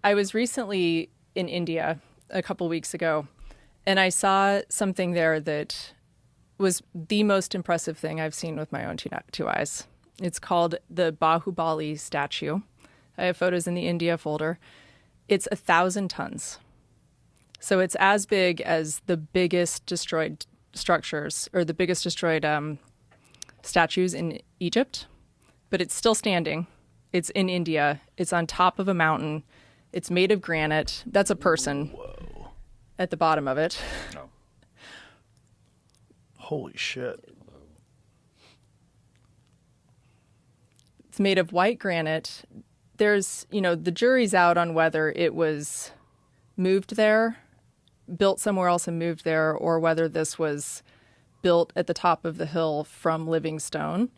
I was recently in India a couple weeks ago, and I saw something there that was the most impressive thing I've seen with my own two eyes. It's called the Bahubali statue. I have photos in the India folder. It's 1,000 tons. So it's as big as the biggest destroyed structures or the biggest destroyed statues in Egypt, but it's still standing. It's in India. It's on top of a mountain. It's made of granite. That's a person. Whoa. At the bottom of it. Oh. Holy shit. It's made of white granite. There's, the jury's out on whether it was moved there, built somewhere else and moved there, or whether this was built at the top of the hill from living stone.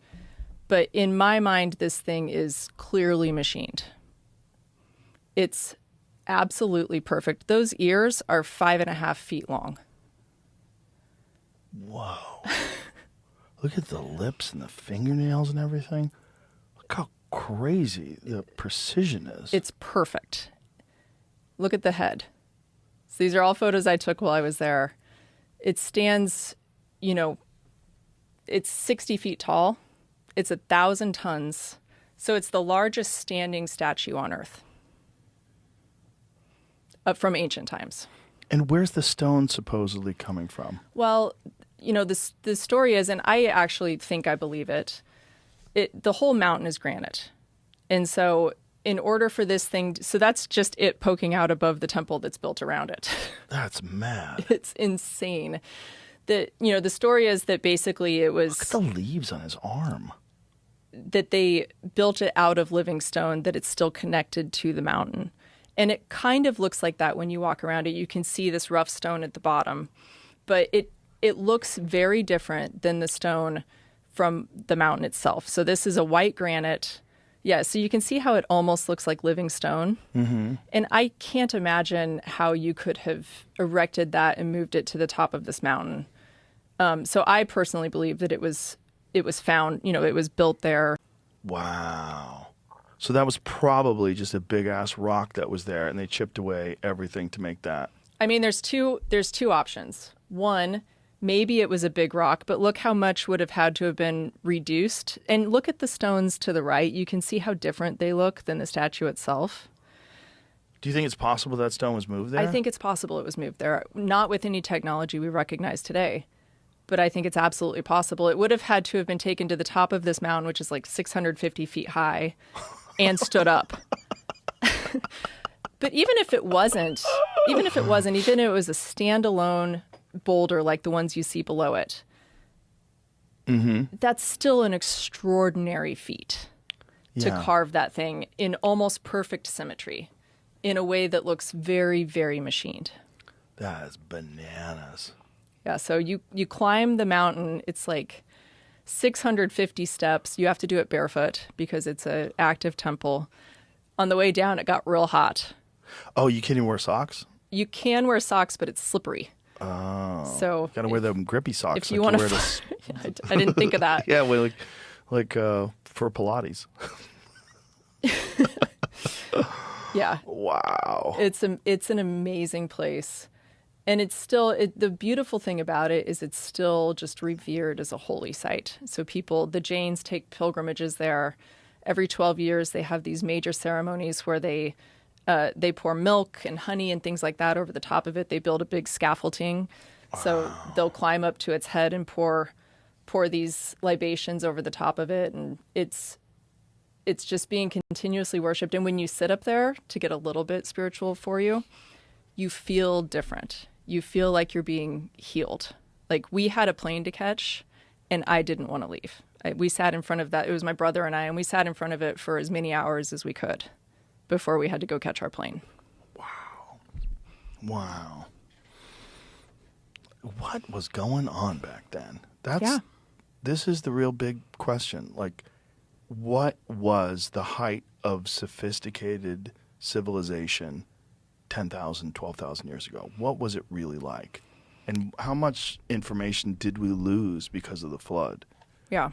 But in my mind, this thing is clearly machined. It's absolutely perfect. Those ears are 5.5 feet long. Whoa. Look at the lips and the fingernails and everything. Look how crazy the precision is. It's perfect. Look at the head. So these are all photos I took while I was there. It stands, it's 60 feet tall. It's 1,000 tons. So it's the largest standing statue on Earth from ancient times. And where's the stone supposedly coming from? Well, the story is, and I actually think I believe it, the whole mountain is granite. And so in order for this thing, so that's just it poking out above the temple that's built around it. That's mad. It's insane. The story is that basically it was... Look at the leaves on his arm. That they built it out of living stone, that it's still connected to the mountain. And it kind of looks like that when you walk around it. You can see this rough stone at the bottom. But it looks very different than the stone from the mountain itself. So this is a white granite. Yeah, so you can see how it almost looks like living stone. Mm-hmm. And I can't imagine how you could have erected that and moved it to the top of this mountain. So I personally believe that it was found, it was built there. Wow. So that was probably just a big ass rock that was there, and they chipped away everything to make that. I mean, there's two options. One, maybe it was a big rock, but look how much would have had to have been reduced. And look at the stones to the right. You can see how different they look than the statue itself. Do you think it's possible that stone was moved there? I think it's possible it was moved there. Not with any technology we recognize today, but I think it's absolutely possible. It would have had to have been taken to the top of this mountain, which is like 650 feet high, and stood up. But even if it was a standalone boulder like the ones you see below it, that's still an extraordinary feat to carve that thing in almost perfect symmetry in a way that looks very, very machined. That is bananas. Yeah, so you climb the mountain. It's like 650 steps. You have to do it barefoot because it's an active temple. On the way down, it got real hot. Oh, you can't even wear socks? You can wear socks, but it's slippery. Oh. So got to wear them grippy socks. If you want to... I didn't think of that. Yeah, like for Pilates. Yeah. Wow. It's an amazing place. And it's still, the beautiful thing about it is it's still just revered as a holy site. So the Jains take pilgrimages there. Every 12 years, they have these major ceremonies where they pour milk and honey and things like that over the top of it. They build a big scaffolding. Wow. So they'll climb up to its head and pour these libations over the top of it. And it's just being continuously worshipped. And when you sit up there, to get a little bit spiritual for you, you feel different. You feel like you're being healed. Like, we had a plane to catch, and I didn't want to leave. We sat in front of that. It was my brother and I, and we sat in front of it for as many hours as we could before we had to go catch our plane. Wow. What was going on back then? This is the real big question. Like, what was the height of sophisticated civilization 10,000, 12,000 years ago? What was it really like? And how much information did we lose because of the flood? Yeah.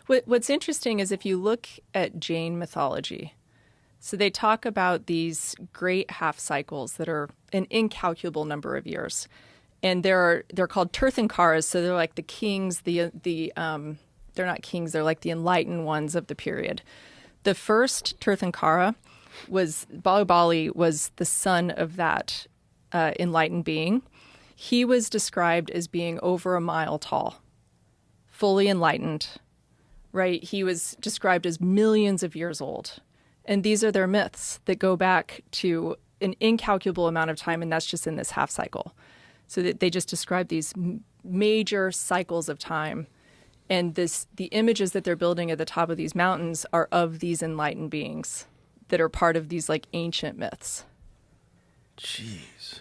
What's interesting is if you look at Jain mythology, So they talk about these great half cycles that are an incalculable number of years. And they're called Tirthankaras, so they're like the kings, they're not kings, they're like the enlightened ones of the period. The first Tirthankara was Bali was the son of that enlightened being. He was described as being over a mile tall, fully enlightened, right? He was described as millions of years old. And these are their myths that go back to an incalculable amount of time, and that's just in this half cycle. So that they just describe these major cycles of time. And the images that they're building at the top of these mountains are of these enlightened beings that are part of these like ancient myths. Jeez.